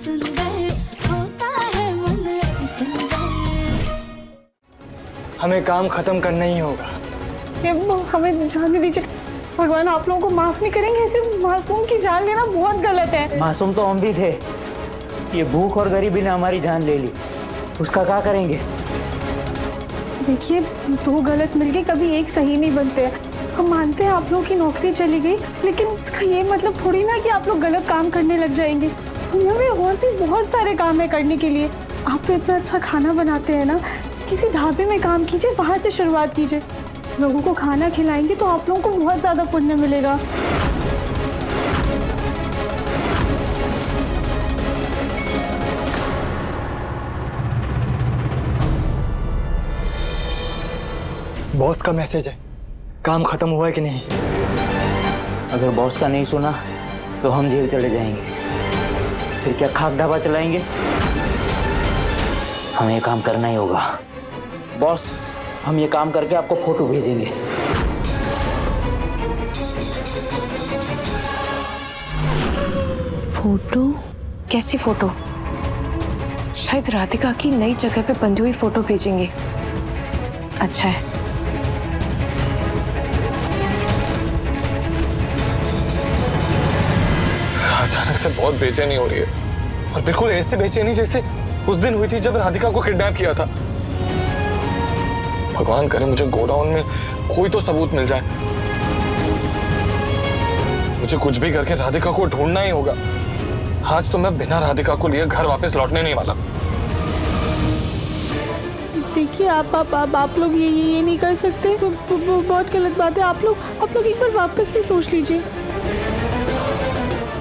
सुंदर होता है मन सुंदर। हमें काम खत्म करना ही होगा। हमें जाने दीजिए भगवान, आप लोगों को माफ नहीं करेंगे। ऐसे मासूम की जान लेना बहुत गलत है। मासूम तो हम भी थे, ये भूख और गरीबी ने हमारी जान ले ली, उसका क्या करेंगे? देखिए, दो गलत मिलके कभी एक सही नहीं बनते। हम मानते हैं आप लोगों की नौकरी चली गई, लेकिन इसका ये मतलब थोड़ी ना कि आप लोग गलत काम करने लग जाएंगे। दुनिया में और भी बहुत सारे काम है करने के लिए। आप तो इतना अच्छा खाना बनाते हैं ना, किसी ढाबे में काम कीजिए, वहाँ से शुरुआत कीजिए। लोगों को खाना खिलाएंगे तो आप लोगों को बहुत ज़्यादा पुण्य मिलेगा। बॉस का मैसेज है, काम खत्म हुआ है कि नहीं? अगर बॉस का नहीं सुना तो हम जेल चले जाएंगे, फिर क्या खाक ढाबा चलाएंगे? हमें ये काम करना ही होगा। बॉस, हम ये काम करके आपको फोटो भेजेंगे। फोटो? कैसी फोटो? शायद राधिका की नई जगह पे बंधी हुई फोटो भेजेंगे। अच्छा है। अचानक से बहुत बेचैनी हो रही है, और बिल्कुल ऐसे बेचैनी जैसे उस दिन हुई थी जब राधिका को किडनैप किया था। भगवान करे मुझे गोडाउन में कोई तो सबूत मिल जाए। मुझे कुछ भी करके राधिका को ढूंढना ही होगा। आज तो मैं बिना राधिका को लिए घर वापस लौटने नहीं वाला। देखिए, आप लोग ये नहीं कर सकते। वो बहुत गलत बात है। आप लोग एक बार वापस से सोच लीजिए।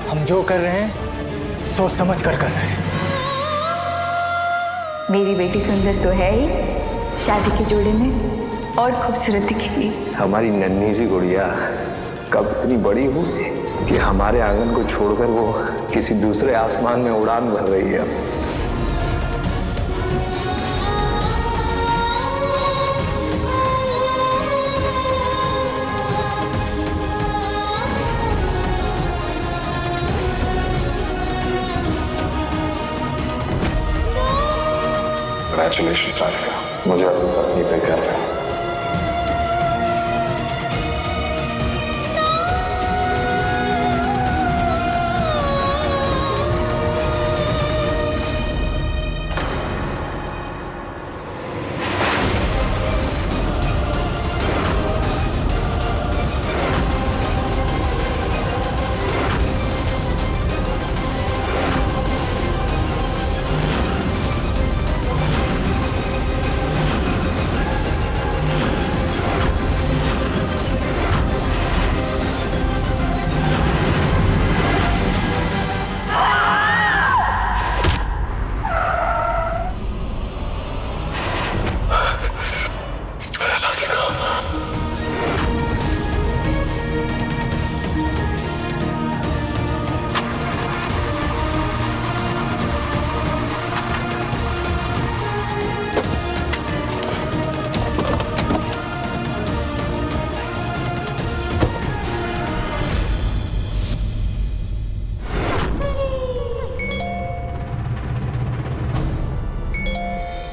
हम जो कर रहे हैं सोच समझ कर रहे हैं। मेरी बेटी सुंदर तो है ही, शादी के जोड़े में और खूबसूरत दिखेगी। हमारी नन्ही सी गुड़िया कब इतनी बड़ी हुई कि हमारे आंगन को छोड़कर वो किसी दूसरे आसमान में उड़ान भर रही है। Congratulations, राधिका, मुझे अपनी पत्नी पे गर्व है।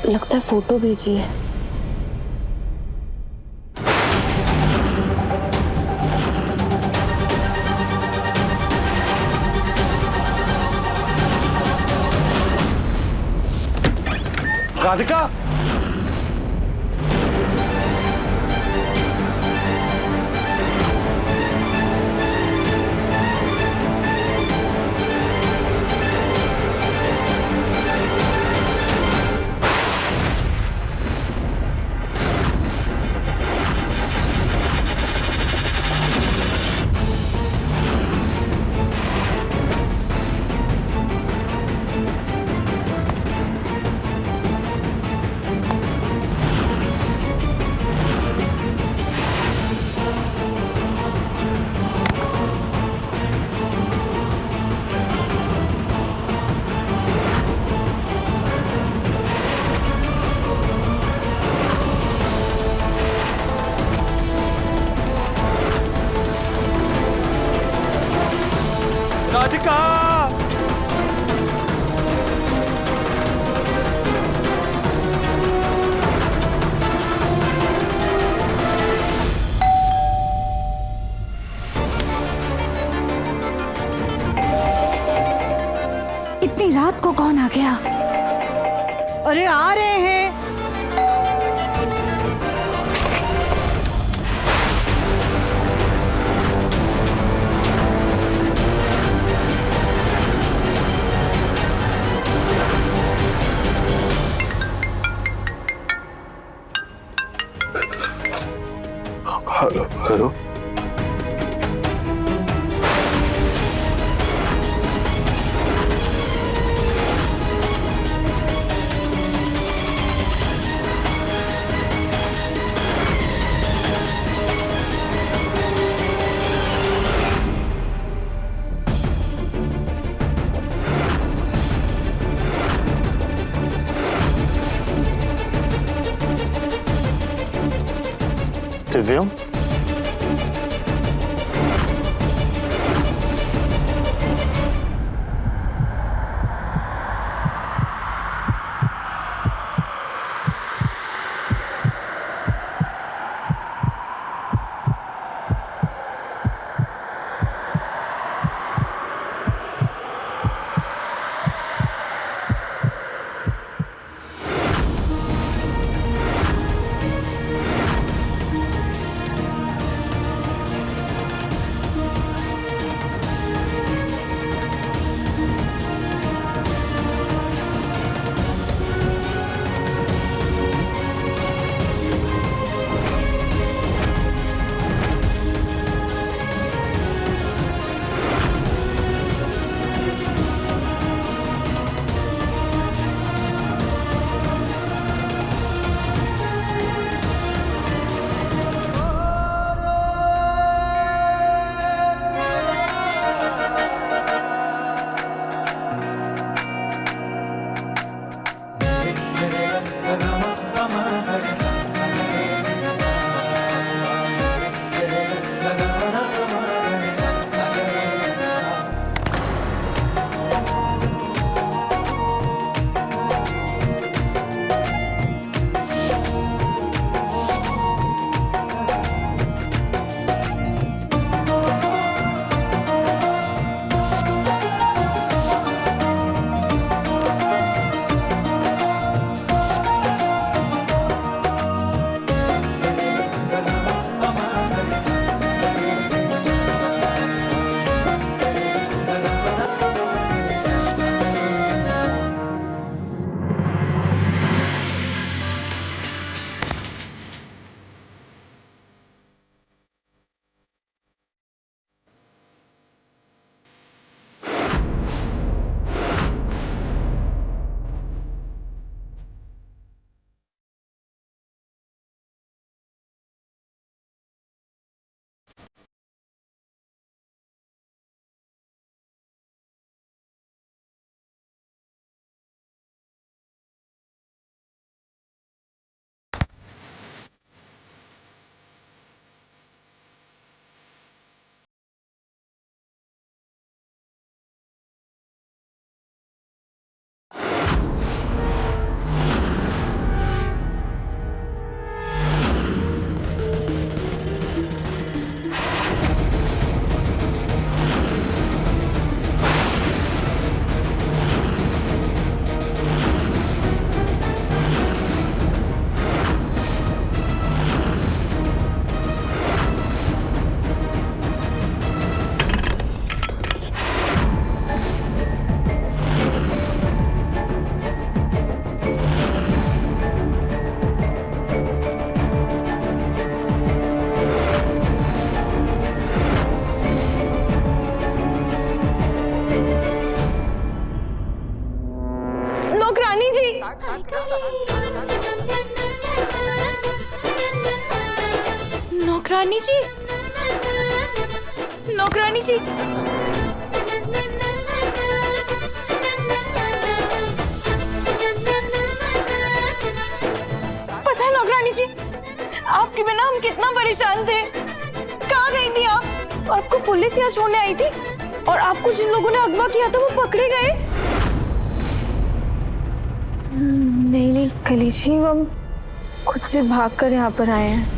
लगता है फोटो भेजी है। राधिका, इतनी रात को कौन आ गया? अरे आ रहे हैं। Hello hello. दिव्यम, नौकरानी जी, नौकरानी जी, पता है नौकरानी जी, आपके बिना हम कितना परेशान थे। कहाँ गई थी आप? आपको पुलिस यहाँ छोड़ने आई थी और आपको जिन लोगों ने अगवा किया था वो पकड़े गए। नहीं कली जी, हम खुद से भागकर यहाँ पर आए हैं।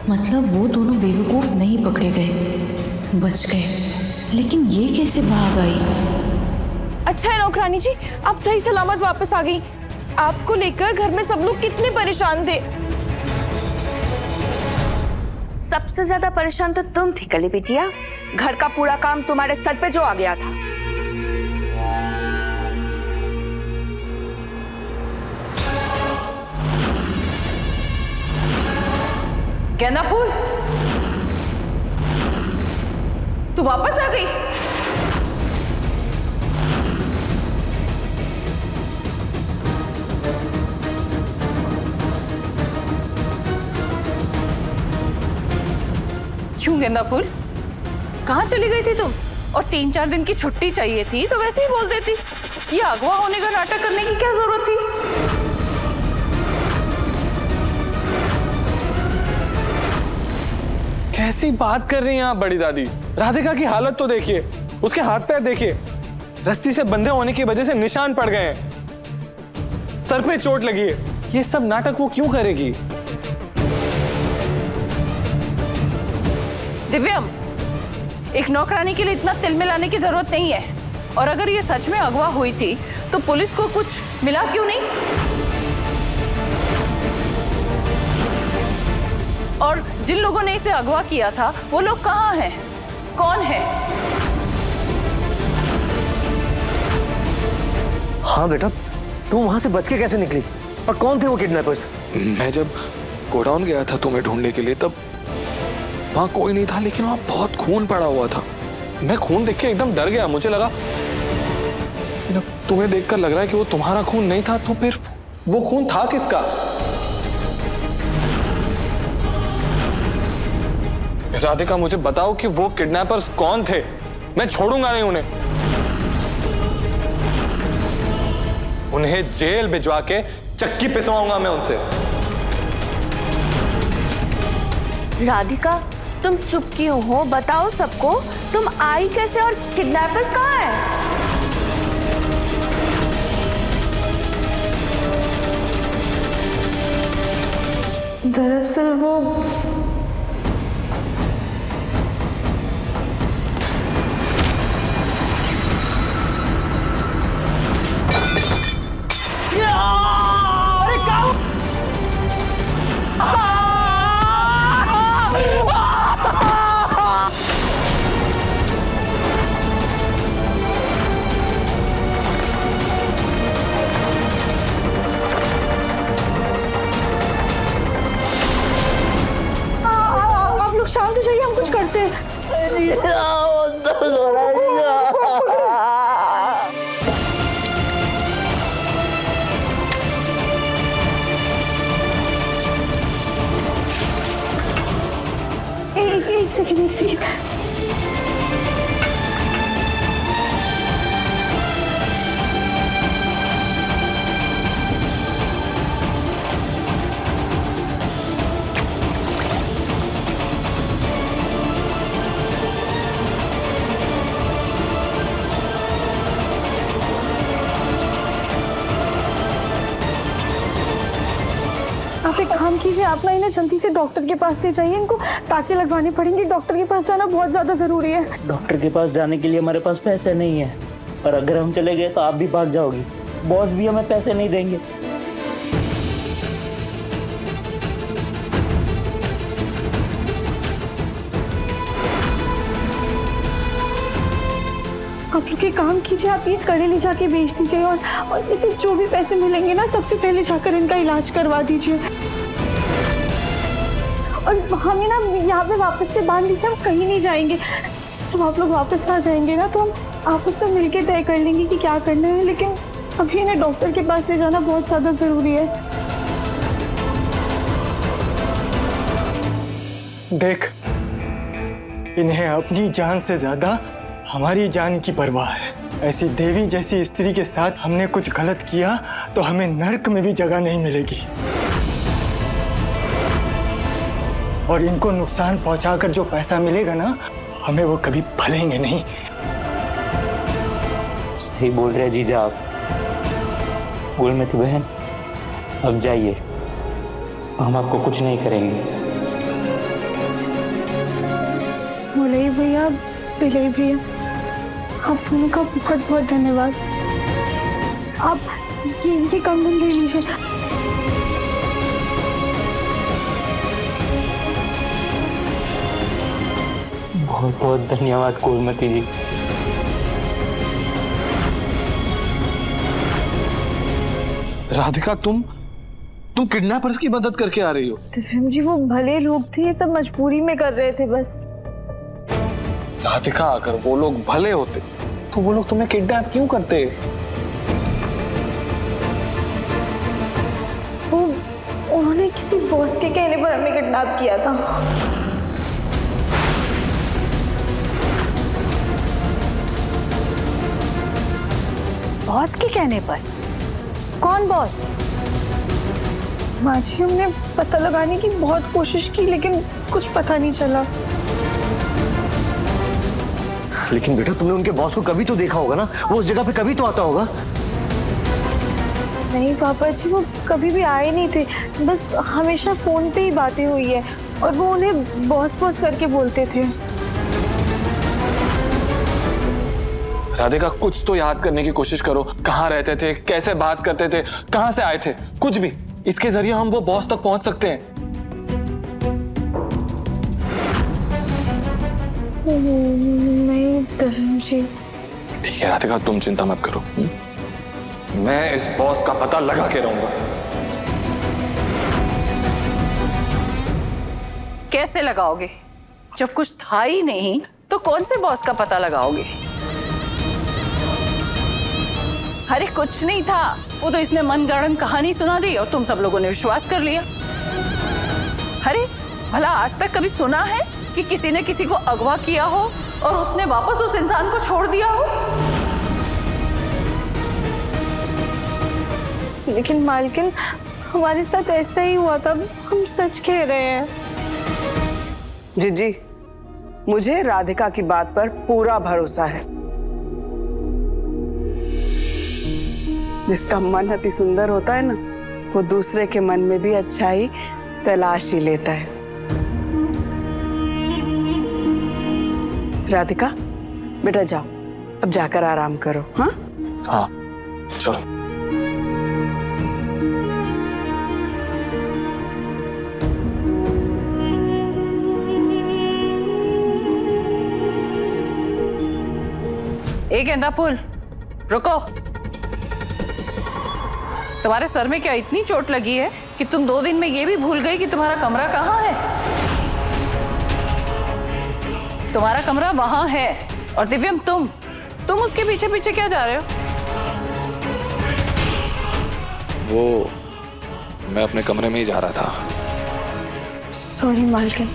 मतलब वो दोनों बेवकूफ नहीं पकड़े गए, बच गए, लेकिन ये कैसे भाग आई? अच्छा है नौकरानी जी, आप सही सलामत वापस आ गई। आपको लेकर घर में सब लोग कितने परेशान थे। सबसे ज्यादा परेशान तो तुम थी कली बिटिया। घर का पूरा काम तुम्हारे सर पे जो आ गया था। गेंदा फूल, तू वापस आ गई। क्यों गेंदा फूल, कहाँ चली गई थी तुम? और 3-4 दिन की छुट्टी चाहिए थी तो वैसे ही बोल देती। ये अगवा होने का नाटक करने की क्या जरूरत थी? कैसी बात कर रही हैं आप बड़ी दादी? राधिका की हालत तो देखिए, उसके हाथ पैर देखिए, रस्सी से बंधे होने की वजह से निशान पड़ गए हैं, सर पे चोट लगी है। ये सब नाटक वो क्यों करेगी? दिव्यम, एक नौकरानी के लिए इतना तिल मिलाने की जरूरत नहीं है। और अगर ये सच में अगवा हुई थी तो पुलिस को कुछ मिला क्यों नहीं? और जिन लोगों ने इसे अगवा किया था वो लोग कहाँ हैं? कौन है? हाँ बेटा, तुम वहां से बच के कैसे निकली? और कौन थे वो किडनैपर्स? मैं जब गोडाउन गया था तुम्हें ढूंढने के लिए, तब वहां कोई नहीं था, लेकिन वहां बहुत खून पड़ा हुआ था। मैं खून देख के एकदम डर गया। मुझे लगा, तुम्हें देखकर लग रहा है कि वो तुम्हारा खून नहीं था, तो फिर वो खून था किसका? राधिका, मुझे बताओ कि वो किडनैपर्स कौन थे? मैं छोड़ूंगा नहीं उन्हें। उन्हें जेल भिजवा के चक्की पिसवाऊंगा मैं उनसे। राधिका, तुम चुप क्यों हो? बताओ सबको, तुम आई कैसे और किडनैपर्स कहाँ हैं? दरअसल वो आप लोग शांत हो जाइए, हम कुछ करते हैं। एक सेकंड। आप एक काम कीजिए, आप ना इन्हें जल्दी से डॉक्टर के पास ले जाइए। इनको टाँके लगवाने पड़ेंगे। डॉक्टर के पास जाना बहुत ज़्यादा ज़रूरी है। डॉक्टर के पास जाने के लिए हमारे पास पैसे नहीं है, और अगर हम चले गए तो आप भी भाग जाओगी। बॉस भी हमें पैसे नहीं देंगे। आप लोग एक काम कीजिए, आप ये कड़े ले जाके बेच दीजिए और इसे जो भी पैसे मिलेंगे ना, सबसे पहले जाकर इनका इलाज करवा दीजिए। और हमें ना यहाँ पे वापस से बांध दीजिए, हम कहीं नहीं जाएंगे। जब आप लोग वापस आ जाएंगे ना, तो हम आपस में मिलके तय कर लेंगे कि क्या करना है। लेकिन अभी इन्हें डॉक्टर के पास ले जाना बहुत ज़्यादा ज़रूरी है। देख, इन्हें अपनी जान से ज्यादा हमारी जान की परवाह है। ऐसी देवी जैसी स्त्री के साथ हमने कुछ गलत किया तो हमें नर्क में भी जगह नहीं मिलेगी। और इनको नुकसान पहुंचाकर जो पैसा मिलेगा ना, हमें वो कभी भलेंगे नहीं। सही बोल रहे जीजा आप। गुलमती बहन, अब जाइए, हम आपको कुछ नहीं करेंगे। मुलई भैया, बिलई भैया, आप दोनों का बहुत बहुत धन्यवाद। आप ये कंगन ले लीजिए। बहुत बहुत धन्यवाद कोमलमती जी। राधिका, तुम किडनैपर्स की मदद करके आ रही हो? दिव्यम जी वो भले लोग थे, ये सब मजबूरी में कर रहे थे बस। राधिका, अगर वो लोग भले होते तो वो लोग तुम्हें किडनैप क्यों करते? वो उन्होंने किसी बॉस के कहने पर हमें किडनैप किया था। बॉस के कहने पर? कौन बॉस? माँ जी, हमने पता लगाने की बहुत कोशिश की लेकिन कुछ पता नहीं चला। लेकिन बेटा, तुमने उनके बॉस को कभी तो देखा होगा ना, वो उस जगह पे कभी तो आता होगा। नहीं पापा जी, वो कभी भी आए नहीं थे, बस हमेशा फोन पे ही बातें हुई है और वो उन्हें बॉस बॉस करके बोलते थे। राधिका, कुछ तो याद करने की कोशिश करो। कहाँ रहते थे, कैसे बात करते थे, कहाँ से आए थे, कुछ भी। इसके जरिए हम वो बॉस तक पहुंच सकते हैं। नहीं दिव्यम जी। ठीक है राधिका, तुम चिंता मत करो। मैं इस बॉस का पता लगा के रहूंगा। कैसे लगाओगे? जब कुछ था ही नहीं तो कौन से बॉस का पता लगाओगे? अरे कुछ नहीं था, वो तो इसने मनगढ़ंत कहानी सुना दी और तुम सब लोगों ने विश्वास कर लिया। अरे भला आज तक कभी सुना है कि किसी ने किसी को अगवा किया हो और उसने वापस उस इंसान को छोड़ दिया हो? लेकिन मालकिन, हमारे साथ ऐसा ही हुआ था, हम सच कह रहे हैं। जी, मुझे राधिका की बात पर पूरा भरोसा है। जिसका मन अति सुंदर होता है ना, वो दूसरे के मन में भी अच्छाई तलाश ही लेता है। राधिका, बेटा जाओ, अब जाकर आराम करो। हाँ हाँ, चलो। एक गेंदा फूल, रुको। तुम्हारे सर में क्या इतनी चोट लगी है कि तुम 2 दिन में ये भी भूल गई कि तुम्हारा कमरा कहाँ है? तुम्हारा कमरा वहां है। और दिव्यम, तुम उसके पीछे पीछे क्या जा रहे हो? वो मैं अपने कमरे में ही जा रहा था। सॉरी मालकिन।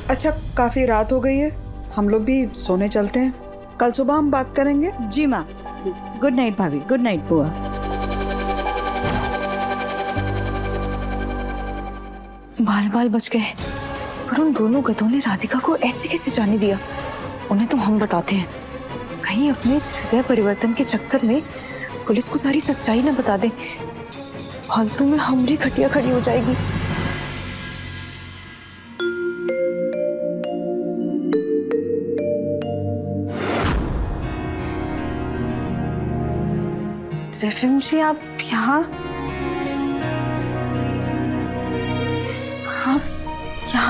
अच्छा, काफी रात हो गई है, हम लोग भी सोने चलते हैं। कल सुबह हम बात करेंगे। जी माँ। गुड नाइट भाभी। गुड नाइट बुआ। बाल बाल बच गए, पर उन दोनों गधों ने राधिका को ऐसे कैसे जाने दिया? उन्हें तो हम बताते हैं, कहीं अपने इस हृदय परिवर्तन के चक्कर में पुलिस को सारी सच्चाई न बता दे। फालतू में हमारी खटिया खड़ी हो जाएगी। दिव्यम जी, आप यहाँ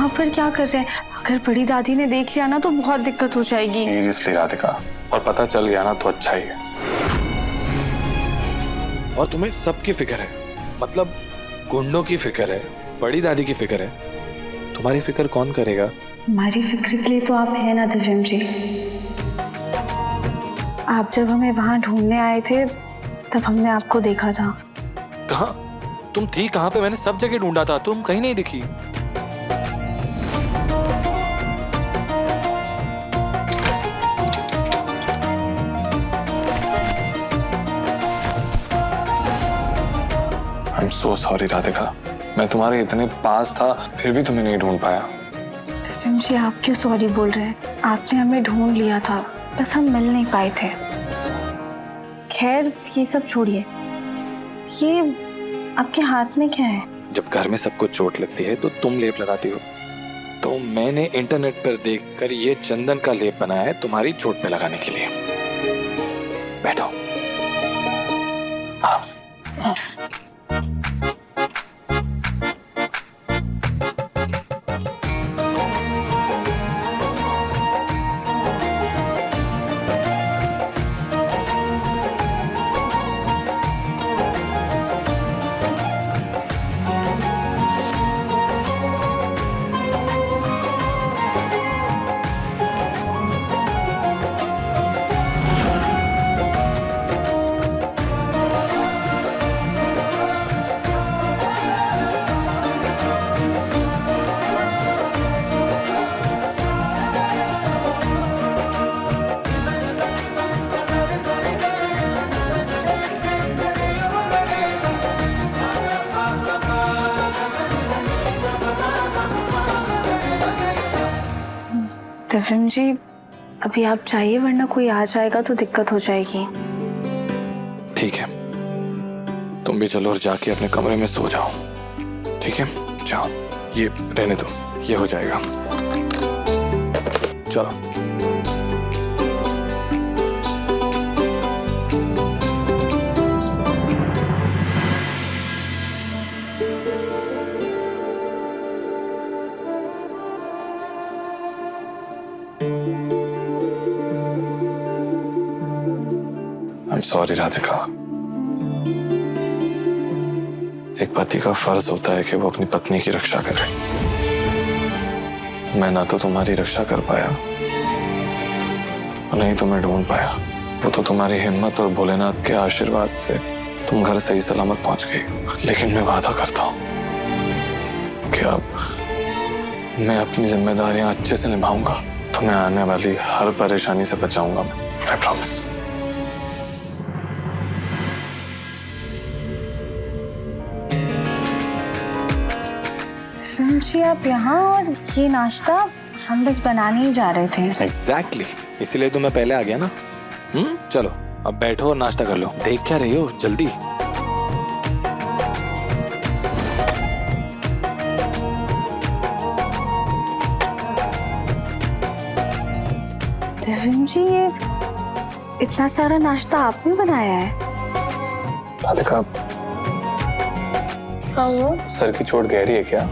पर क्या कर रहे हैं? अगर बड़ी दादी ने देख लिया ना तो बहुत दिक्कत हो जाएगी। सीरियसली राधिका, और पता चल गया ना तो अच्छा ही है। और तुम्हें सबकी फिक्र है, मतलब गुंडों की फिक्र है, बड़ी दादी की फिक्र है। तुम्हारी फिक्र कौन करेगा? हमारी फिक्र के लिए तो आप हैं ना दिव्यम जी। आप जब हमें वहां ढूंढने आए थे तब हमने आपको देखा था। कहाँ? तुम थी कहाँ पे? मैंने सब जगह ढूंढा था, तुम कहीं नहीं दिखी। I'm so sorry राधिका, मैं तुम्हारे इतने पास था फिर भी तुम्हें नहीं ढूंढ पाया। दिव्यम जी, आप क्यों सॉरी बोल रहे हैं? आपने हमें ढूंढ लिया था, बस हम मिल नहीं पाए थे। खैर ये सब छोड़िए, ये आपके हाथ में क्या है? जब घर में सबको चोट लगती है तो तुम लेप लगाती हो, तो मैंने इंटरनेट पर देखकर ये चंदन का लेप बनाया है तुम्हारी चोट पे लगाने के लिए। बैठो आराम से। दिव्यम जी, अभी आप जाइए वरना कोई आ जाएगा तो दिक्कत हो जाएगी। ठीक है, तुम भी चलो और जाके अपने कमरे में सो जाओ। ठीक है, जाओ, ये रहने दो, ये हो जाएगा। चलो। I'm sorry Radhika. एक पति का फर्ज होता है कि वो अपनी पत्नी की रक्षा करे। मैं ना तो तुम्हारी रक्षा कर पाया और नहीं तुम्हें ढूंढ पाया। वो तो तुम्हारी हिम्मत और भोलेनाथ के आशीर्वाद से तुम घर सही सलामत पहुंच गई। लेकिन मैं वादा करता हूं कि अब मैं अपनी जिम्मेदारियां अच्छे से निभाऊंगा। तुम्हें आने वाली हर परेशानी से बचाऊंगा मैं। I promise। जी आप यहाँ, और ये नाश्ता हम बस बनाने ही जा रहे थे। Exactly। इसीलिए तो मैं पहले आ गया ना। चलो अब बैठो और नाश्ता कर लो। देख क्या रही हो, जल्दी। दिव्यम जी, ये इतना सारा नाश्ता आपने बनाया है? राधिका, सर की चोट गहरी है क्या?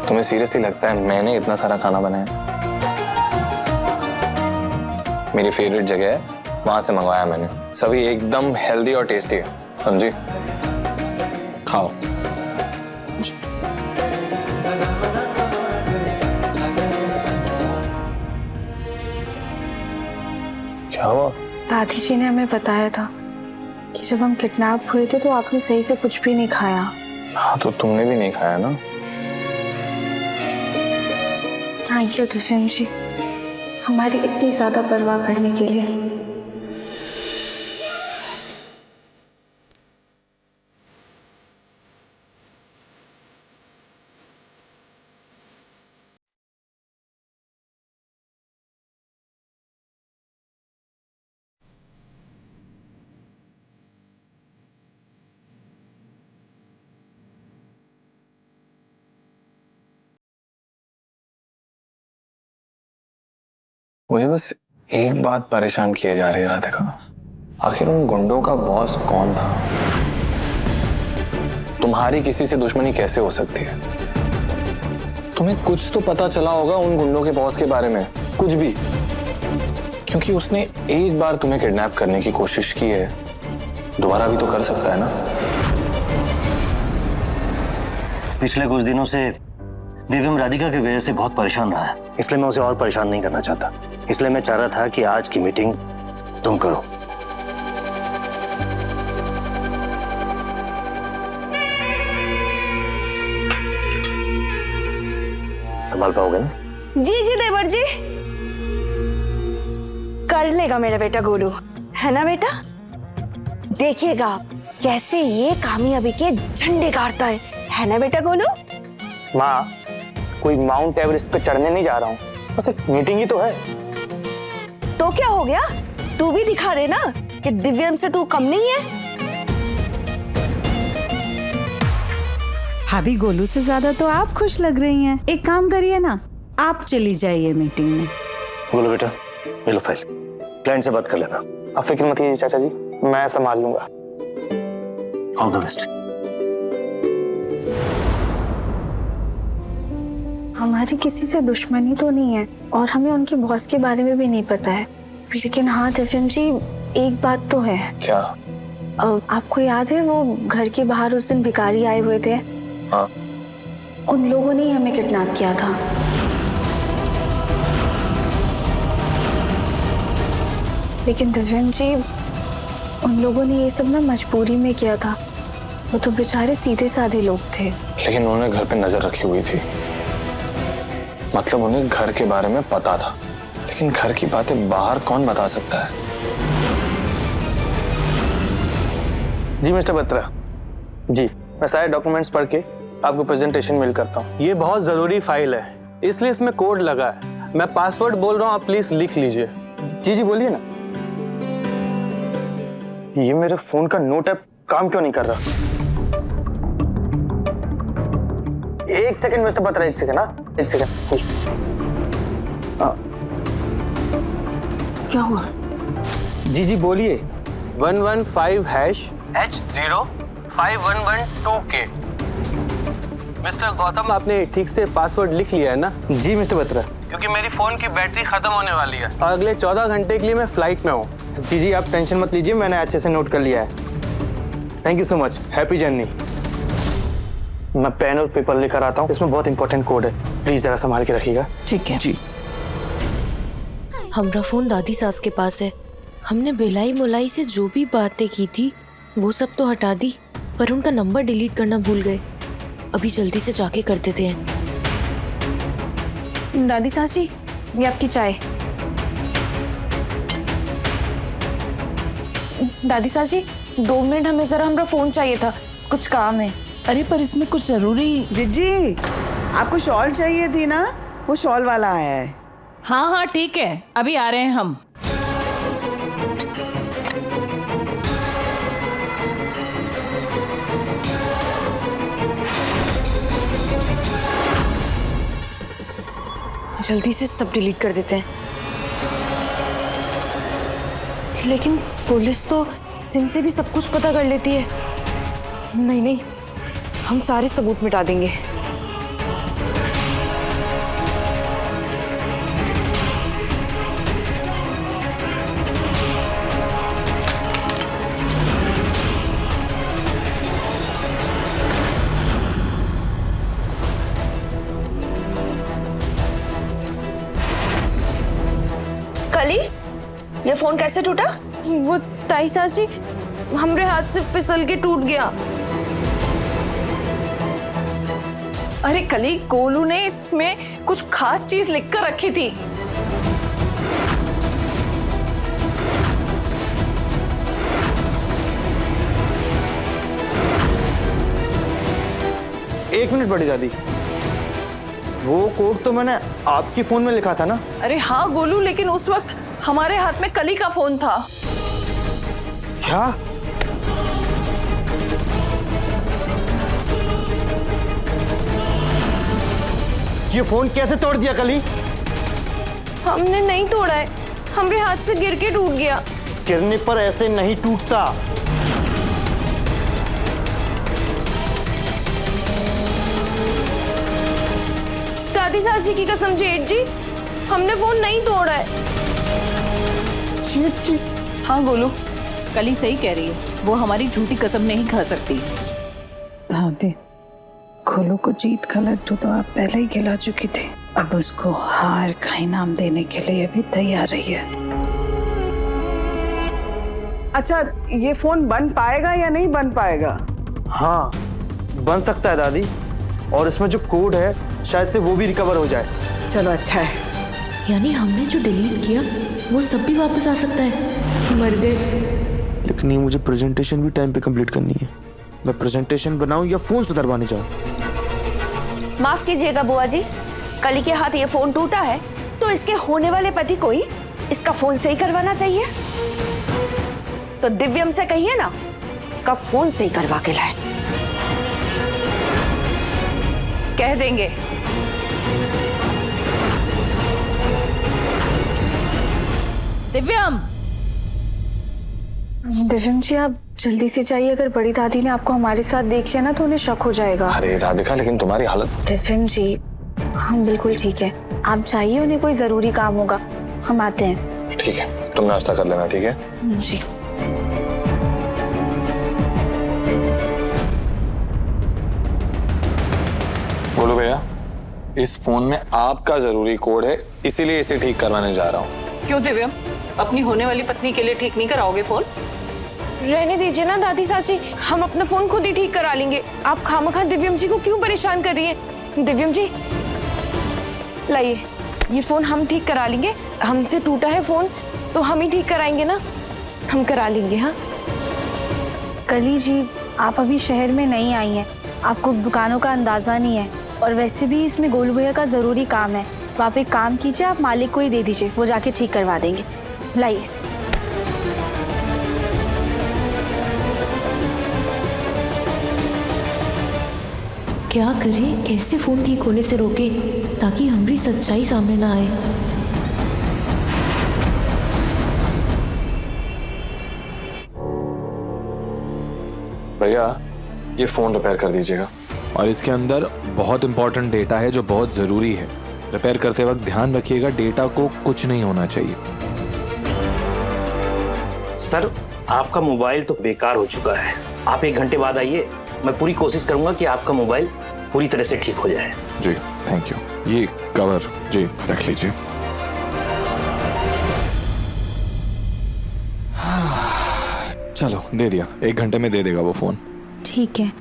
तुम्हें सीरियसली लगता है मैंने इतना सारा खाना बनाया? मेरी फेवरेट जगह है, वहां से मंगवाया मैंने। सभी एकदम हेल्दी और टेस्टी है, समझी? खाओ। क्या हुआ? दादी जी ने हमें बताया था कि जब हम किडनैप हुए थे तो आपने सही से कुछ भी नहीं खाया। हाँ, तो तुमने भी नहीं खाया ना? थैंक यू दिव्यम जी, हमारी इतनी ज्यादा परवाह करने के लिए। मुझे बस एक बात परेशान किए जा रही है राधिका। आखिर उन गुंडों का बॉस कौन था? तुम्हारी किसी से दुश्मनी कैसे हो सकती है? तुम्हें कुछ तो पता चला होगा उन गुंडों के बॉस के बारे में, कुछ भी। क्योंकि उसने एक बार तुम्हें किडनैप करने की कोशिश की है, दोबारा भी तो कर सकता है ना? पिछले कुछ दिनों से दिव्यम राधिका की वजह से बहुत परेशान रहा है, इसलिए मैं उसे और परेशान नहीं करना चाहता। इसलिए मैं चाह रहा था कि आज की मीटिंग तुम करो। संभाल पाओगे ना? जी जी देवर जी, कर लेगा मेरा बेटा गोलू, है ना बेटा? देखिएगा आप कैसे ये कामयाबी के झंडे गाड़ता है ना बेटा गोलू? माँ, कोई माउंट एवरेस्ट पे चढ़ने नहीं जा रहा हूँ, बस एक मीटिंग ही तो है। तो क्या हो गया, तू भी दिखा दे ना कि दिव्यम से तू कम नहीं है। भाभी गोलू से ज्यादा तो आप खुश लग रही हैं। एक काम करिए ना, आप चली जाइए मीटिंग में। बोलो बेटा, ये लो फाइल, क्लाइंट से बात कर लेना। आप फिक्र मत कीजिए चाचा जी, मैं संभाल लूंगा। All the best. हमारी किसी से दुश्मनी तो नहीं है और हमें उनके बॉस के बारे में भी नहीं पता है, लेकिन हाँ दिव्यम जी, एक बात तो है। क्या? आपको याद है वो घर के बाहर उस दिन भिखारी आए हुए थे? हाँ। उन लोगों ने ही हमें किडनैप किया था। लेकिन दिव्यम जी, उन लोगों ने ये सब ना मजबूरी में किया था। वो तो बेचारे सीधे साधे लोग थे। लेकिन उन्होंने घर पे नजर रखी हुई थी, मतलब उन्हें घर के बारे में पता था, लेकिन घर की बातें बाहर कौन बता सकता है? जी मिस्टर बत्रा जी, मैं सारे डॉक्यूमेंट्स पढ़ के आपको प्रेजेंटेशन मेल करता हूँ। ये बहुत ज़रूरी फाइल है, इसलिए इसमें कोड लगा है। मैं पासवर्ड बोल रहा हूँ, आप प्लीज़ लिख लीजिए। जी बोलिए ना। ये मेरे फ़ोन का नोट ऐप काम क्यों नहीं कर रहा? एक सेकंड मिस्टर बत्रा, एक सेकंड। हाँ एक सेकंड। क्या हुआ? जी बोलिए। 115 H051112K। मिस्टर गौतम, आपने ठीक से पासवर्ड लिख लिया है ना? जी मिस्टर बत्रा, क्योंकि मेरी फोन की बैटरी खत्म होने वाली है और अगले 14 घंटे के लिए मैं फ्लाइट में हूँ। जी आप टेंशन मत लीजिए, मैंने अच्छे से नोट कर लिया है। Thank you so much, happy journey. मैं पेन और पेपर लेकर आता हूँ, इसमें बहुत इंपॉर्टेंट कोड है, प्लीज जरा संभाल के रखिएगा। ठीक है जी। हमारा फोन दादी सास के पास है। हमने बेलाई मोलाई से जो भी बातें की थी वो सब तो हटा दी, पर उनका नंबर डिलीट करना भूल गए। अभी जल्दी से जाके कर देते हैं। दादी सास जी, ये आपकी चाय। दादी सास जी, 2 मिनट, हमें जरा हमारा फोन चाहिए था, कुछ काम है। अरे पर इसमें कुछ जरूरी। जी, आपको शॉल चाहिए थी ना, वो शॉल वाला आया है। हाँ ठीक है, अभी आ रहे हैं हम। जल्दी से सब डिलीट कर देते हैं। लेकिन पुलिस तो सिम से भी सब कुछ पता कर लेती है। नहीं, हम सारे सबूत मिटा देंगे। कली, ये फोन कैसे टूटा? वो ताई सास जी, हमारे हाथ से फिसल के टूट गया। अरे कली, गोलू ने इसमें कुछ खास चीज लिख कर रखी थी। एक मिनट बड़ी दादी, वो कोड तो मैंने आपकी फोन में लिखा था ना? अरे हाँ गोलू, लेकिन उस वक्त हमारे हाथ में कली का फोन था। क्या? ये फोन कैसे तोड़ दिया कली? हमने नहीं तोड़ा है, हमारे हाथ से गिर के टूट गया। गिरने पर ऐसे नहीं टूटता। दादी सास जी की कसम जेठ जी, हमने फोन नहीं तोड़ा है। जेठ जी? हाँ गोलू, कली सही कह रही है, वो हमारी झूठी कसम नहीं खा सकती। भाभी, गोलू को जीत का लड्डू तो आप पहले ही खिला चुकी थे, अब उसको हार का इनाम देने के लिए भी तैयार रही है। अच्छा, ये फोन बन पाएगा या नहीं बन पाएगा? हाँ बन सकता है दादी, और इसमें जो कोड है शायद से वो भी रिकवर हो जाए। चलो अच्छा है। यानी हमने जो डिलीट किया वो सब भी वापस आ सकता है। मर गए। लेकिन ये मुझे प्रेजेंटेशन भी टाइम पे कंप्लीट करनी है। मैं प्रेजेंटेशन बनाऊं या फोन सुधरवाने जाऊं? माफ कीजिएगा बुआ जी, कली के हाथ ये फोन टूटा है तो इसके होने वाले पति को ही इसका फोन सही करवाना चाहिए। तो दिव्यम से कहिए ना, इसका फोन सही करवा के लाए। कह देंगे। दिव्यम, दिव्यम जी आप जल्दी से जाइए, अगर बड़ी दादी ने आपको हमारे साथ देख लिया ना तो उन्हें शक हो जाएगा। अरे राधिका, लेकिन तुम्हारी हालत। दिव्यम जी हम बिल्कुल ठीक है, आप जाइए, उन्हें कोई जरूरी काम होगा, हम आते हैं। ठीक है, तुम नाश्ता कर लेना। ठीक है जी। बोलो भैया, इस फोन में आपका जरूरी कोड है, इसीलिए इसे ठीक करवाने जा रहा हूँ। क्यों दिव्यम, अपनी होने वाली पत्नी के लिए ठीक नहीं कराओगे फोन? रहने दीजिए ना दादी सासी, हम अपना फोन खुद ही ठीक करा लेंगे। आप खामखा दिव्यम जी को क्यों परेशान कर रही है? दिव्यम जी लाइए, ये फोन हम ठीक करा लेंगे। हमसे टूटा है फोन तो हम ही ठीक कराएंगे ना, हम करा लेंगे। हाँ कली जी, आप अभी शहर में नहीं आई हैं, आपको दुकानों का अंदाजा नहीं है, और वैसे भी इसमें गोलू भैया का जरूरी काम है, तो आप एक काम कीजिए, आप मालिक को ही दे दीजिए, वो जाके ठीक करवा देंगे। लाइए। क्या करें, कैसे फोन ठीक होने से रोके ताकि हमारी सच्चाई सामने ना आए। भैया ये फोन रिपेयर कर दीजिएगा। और इसके अंदर बहुत इंपॉर्टेंट डेटा है जो बहुत जरूरी है। रिपेयर करते वक्त ध्यान रखिएगा, डेटा को कुछ नहीं होना चाहिए। सर, आपका मोबाइल तो बेकार हो चुका है, आप 1 घंटे बाद आइए, मैं पूरी कोशिश करूंगा कि आपका मोबाइल पूरी तरह से ठीक हो जाए। जी थैंक यू। ये कवर जी रख लीजिए। चलो दे दिया, 1 घंटे में दे देगा वो फोन। ठीक है।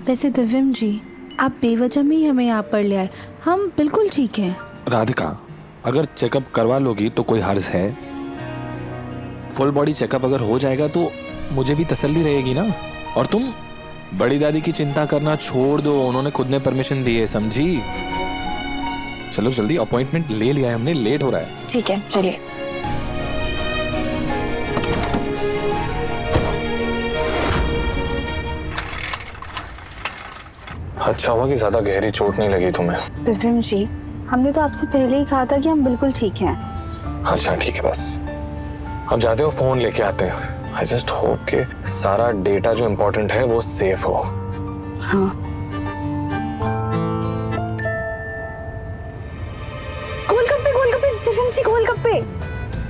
वैसे दिव्यम जी आप बेवजह में ही हमें यहाँ पर ले आए, हम बिल्कुल ठीक हैं। राधिका, अगर चेकअप करवा लोगी तो कोई हर्ज है? फुल बॉडी चेकअप अगर हो जाएगा तो मुझे भी तसल्ली रहेगी ना। और तुम बड़ी दादी की चिंता करना छोड़ दो, उन्होंने खुद ने परमिशन दी है, समझी? चलो जल्दी, अपॉइंटमेंट ले लिया है हमने, लेट हो रहा है। ठीक है चलिए। अच्छा हुआ कि ज्यादा गहरी चोट नहीं लगी तुम्हें। दिव्यम जी हमने तो आपसे पहले ही कहा था कि हम बिल्कुल ठीक हैं। अच्छा ठीक है, बस अब जाते हो, फोन लेके आते हैं। आई जस्ट होप कि सारा डेटा जो इम्पोर्टेंट है वो सेफ हो। हाँ। गोलगप्पे दिव्यम जी, गोलगप्पे।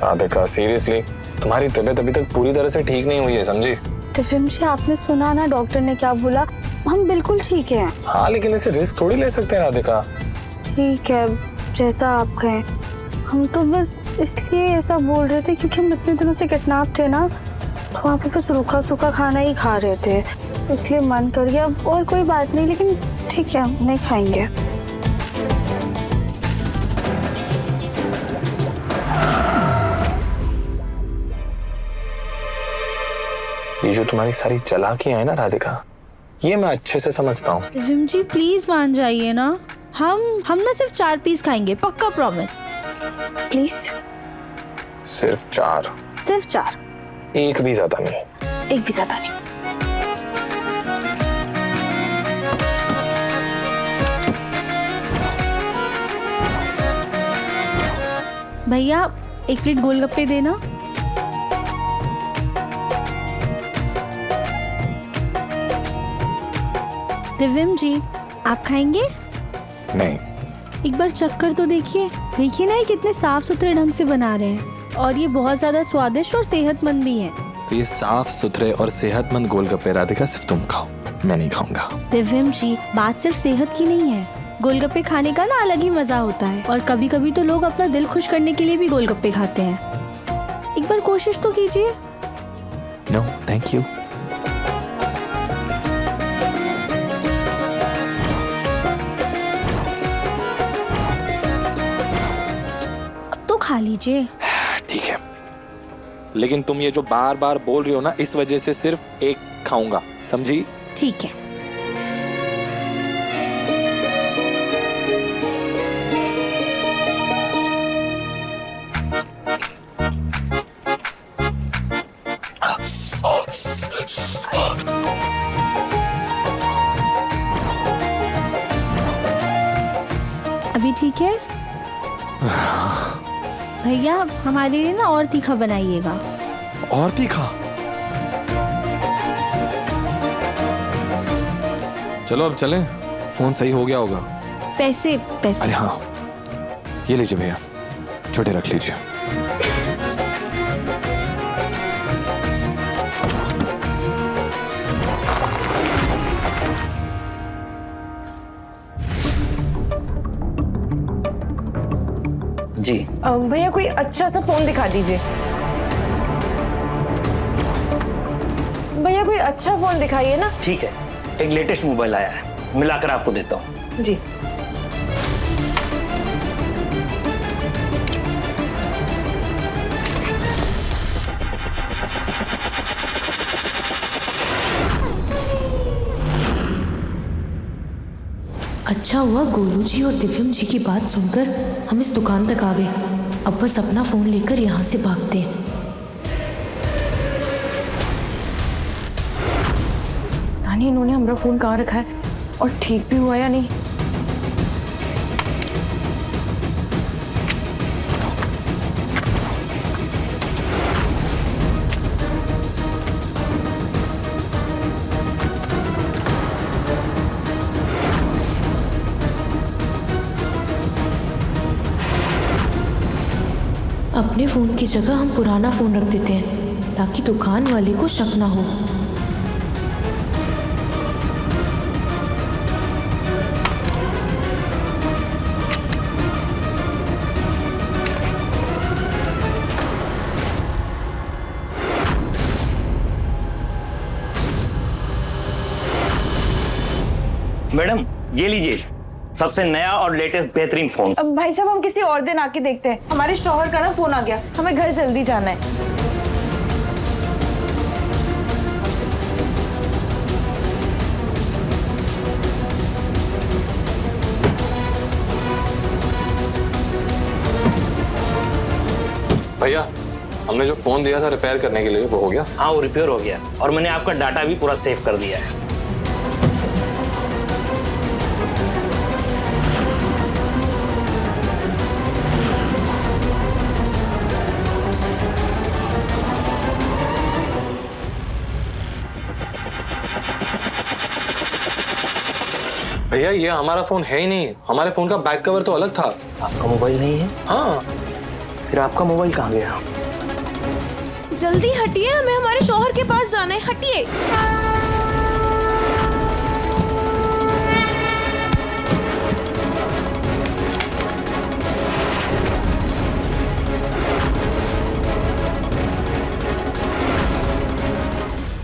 राधिका सीरियसली, तुम्हारी तबीयत अभी तक पूरी तरह से ठीक नहीं हुई है, समझी? दिव्यम जी आपने सुना ना डॉक्टर ने क्या बोला, हम बिल्कुल ठीक हैं। हाँ लेकिन ऐसे रिस्क थोड़ी ले सकते हैं राधिका। ठीक है, जैसा आप कहें। हम तो बस इसलिए ऐसा बोल रहे थे क्योंकि हम इतने दिनों से किडनैप थे ना, तो वहाँ पे बस रूखा सूखा खाना ही खा रहे थे, इसलिए मन कर गया। और कोई बात नहीं, लेकिन ठीक है नहीं खाएंगे। ये जो तुम्हारी सारी चालाकियां है ना राधिका, ये मैं अच्छे से समझता हूँ। दिव्यम जी प्लीज मान जाइए ना, हम ना सिर्फ 4 पीस खाएंगे, पक्का प्रॉमिस। प्लीज। सिर्फ 4? सिर्फ 4, एक भी ज्यादा नहीं। एक भी ज्यादा नहीं। भैया 1 प्लेट गोलगप्पे देना। दिव्यम जी आप खाएंगे? नहीं। एक बार चख कर तो देखिए ना, ये कितने साफ सुथरे ढंग से बना रहे हैं, और ये बहुत ज्यादा स्वादिष्ट और सेहतमंद भी हैं। तो ये साफ सुथरे और सेहतमंद गोलगप्पे राधिका सिर्फ तुम खाओ, मैं नहीं खाऊंगा। दिव्यम जी बात सिर्फ सेहत की नहीं है, गोलगप्पे खाने का ना अलग ही मजा होता है, और कभी कभी तो लोग अपना दिल खुश करने के लिए भी गोलगप्पे खाते हैं। एक बार कोशिश तो कीजिए। No thank you. खा लीजिए। ठीक है, लेकिन तुम ये जो बार बार बोल रही हो ना, इस वजह से सिर्फ 1 खाऊंगा, समझी? ठीक है। अभी ठीक है भैया? हमारे लिए ना और तीखा बनाइएगा। और तीखा? चलो अब चलें, फोन सही हो गया होगा। पैसे पैसे? अरे हाँ, ये लीजिए भैया, छोटे रख लीजिए। जी भैया कोई अच्छा सा फोन दिखा दीजिए। भैया कोई अच्छा फोन दिखाइए ना। ठीक है, एक लेटेस्ट मोबाइल आया है, मिलाकर आपको देता हूँ। जी अच्छा हुआ गोलू जी और दिव्यम जी की बात सुनकर हम इस दुकान तक आ गए। अब बस अपना फोन लेकर यहाँ से भागते हैं। नानी, इन्होंने हमारा फोन कहाँ रखा है और ठीक भी हुआ या नहीं? अपने फोन की जगह हम पुराना फोन रख देते हैं ताकि दुकान वाले को शक ना हो। मैडम ये लीजिए, सबसे नया और लेटेस्ट बेहतरीन फोन। अब भाई साहब हम किसी और दिन आके देखते हैं। हमारे शौहर का ना फोन आ गया, हमें घर जल्दी जाना है। भैया, हमने जो फोन दिया था रिपेयर करने के लिए, वो हो गया? हाँ, वो रिपेयर हो गया और मैंने आपका डाटा भी पूरा सेव कर दिया है। भैया ये हमारा फोन है ही नहीं, हमारे फोन का बैक कवर तो अलग था। आपका मोबाइल नहीं है? हाँ। फिर आपका मोबाइल कहाँ गया? जल्दी हटिए, हमें हमारे शौहर के पास जाना है। हटिए।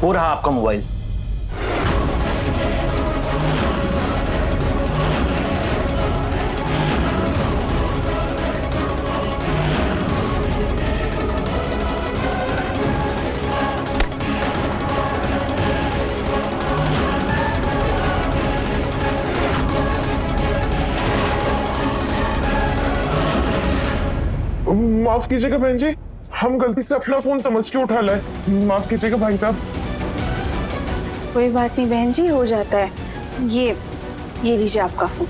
वो रहा आपका मोबाइल। माफ कीजिएगा बहन जी, हम गलती से अपना फोन समझ के उठा लाए। माफ कीजिएगा भाई साहब। कोई बात नहीं बहन जी, हो जाता है। ये लीजिए आपका फोन।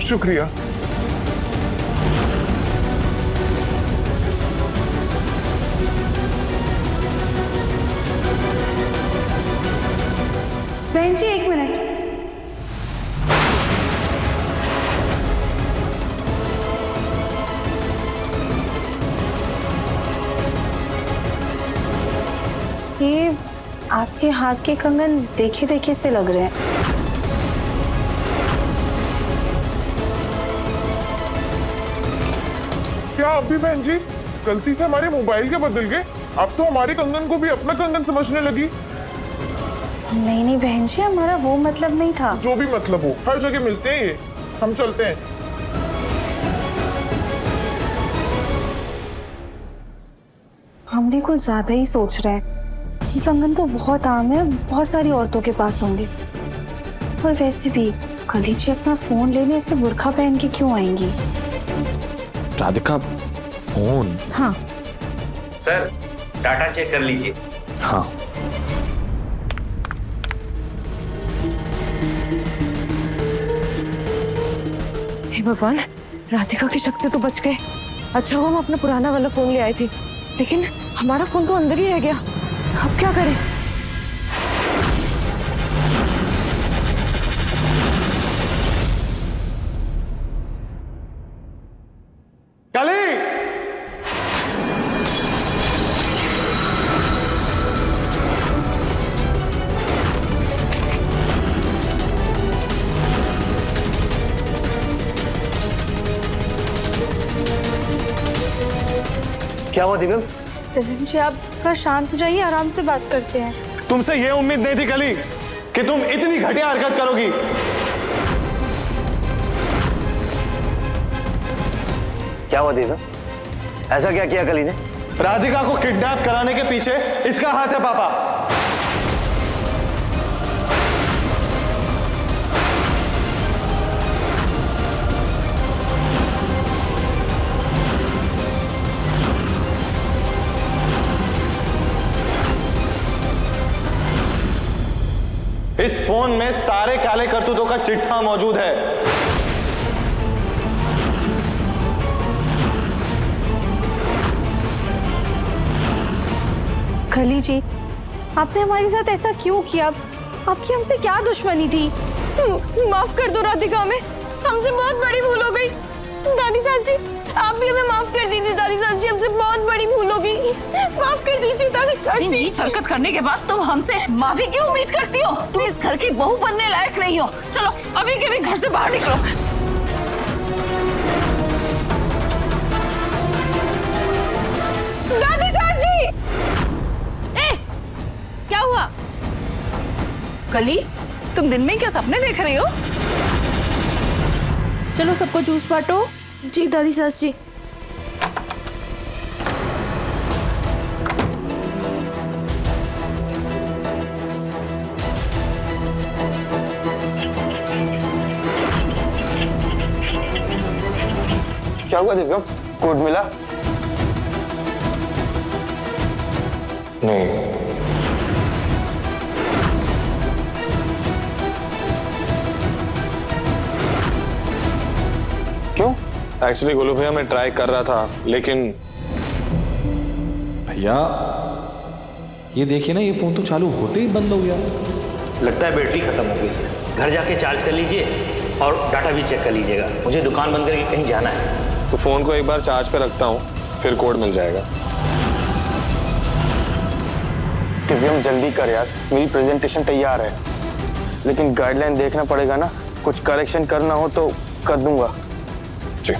शुक्रिया। बहन जी 1 मिनट। ये आपके हाथ के कंगन देखे देखे से लग रहे हैं। क्या आप भी बहन जी गलती से हमारे मोबाइल के बदल गए? अब तो हमारे कंगन को भी अपना कंगन समझने लगी। नहीं बहन जी, हमारा वो मतलब नहीं था। जो भी मतलब हो, हर जगह मिलते हैं ये। हम चलते हैं। हम भी कुछ ज्यादा ही सोच रहे हैं। ये कंगन तो बहुत आम है, बहुत सारी औरतों के पास होंगे। और वैसे भी कली जी अपना फोन लेने ऐसे बुर्खा पहन के क्यों आएंगी? राधिका, फोन? हाँ सर, डाटा चेक कर लीजिए। हाँ। भगवान, राधिका के शक से तो बच गए। अच्छा हुआ हम अपना पुराना वाला फोन ले आए थे, लेकिन हमारा फोन तो अंदर ही रह गया। अब क्या करें? कली! क्या हुआ दिव्यम? दिव्यम जी आप थोड़ा शांत हो जाइए, आराम से बात करते हैं। तुमसे ये उम्मीद नहीं थी कली कि तुम इतनी घटिया हरकत करोगी। क्या हुआ दिव्यम? ऐसा क्या किया कली ने? राधिका को किडनैप कराने के पीछे इसका हाथ है पापा। इस फोन में सारे काले करतूतों का चिट्ठा मौजूद है। कली जी, आपने हमारे साथ ऐसा क्यों किया? आपकी हमसे क्या दुश्मनी थी? माफ कर दो राधिका, हमें हमसे बहुत बड़ी भूल हो गई। दादी साची, आप भी हमें माफ कर दीजिए। दादी साची, हमसे बहुत बड़ी भूल हो गई, माफ कर दीजिए दादी साची। नीच हरकत करने के बाद तुम हमसे माफी क्यों उम्मीद करती हो? तुम इस घर की बहू बनने लायक नहीं हो। चलो अभी के भी घर से बाहर निकलो। दादी साची! क्या हुआ? कली, तुम दिन में क्या सपने देख रही हो? चलो सबको जूस बांटो। जी दादी सास जी। क्या हुआ दिव्यम? कोड मिला? नहीं। क्यों? एक्चुअली गोलू भैया मैं ट्राई कर रहा था, लेकिन भैया ये देखिए ना, ये फोन तो चालू होते ही बंद हो गया। लगता है बैटरी खत्म हो गई। घर जाके चार्ज कर लीजिए और डाटा भी चेक कर लीजिएगा। मुझे दुकान बंद करके कहीं जाना है। तो फोन को एक बार चार्ज पे रखता हूँ, फिर कोड मिल जाएगा। दिव्यम जल्दी कर यार, मेरी प्रेजेंटेशन तैयार है, लेकिन गाइडलाइन देखना पड़ेगा ना। कुछ करेक्शन करना हो तो कर दूंगा। जी।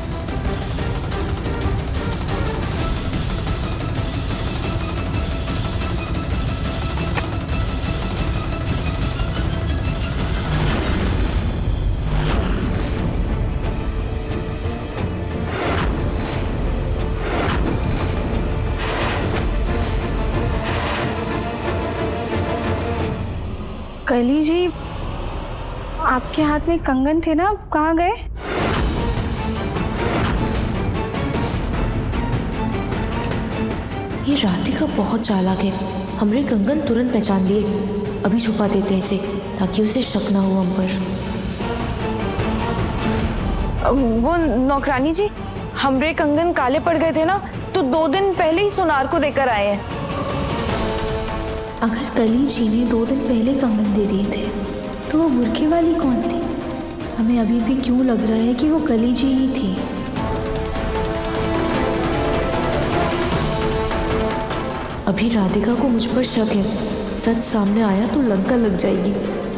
कली जी, आपके हाथ में कंगन थे ना, कहाँ गए? ये राधिका बहुत चालाक है। हमने कंगन तुरंत पहचान लिए। अभी छुपा देते हैं इसे ताकि उसे शक ना हो हम पर। वो नौकरानी जी, हमरे कंगन काले पड़ गए थे ना, तो 2 दिन पहले ही सुनार को देकर आए हैं। अगर कली जी ने 2 दिन पहले कंगन दे दिए थे तो वो बुरके वाली कौन थी? हमें अभी भी क्यों लग रहा है कि वो कली जी ही थी? अभी राधिका को मुझ पर शक है। सच सामने आया तो लंका लग जाएगी।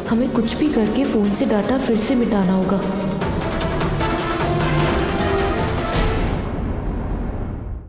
हमें कुछ भी करके फोन से डाटा फिर से मिटाना होगा।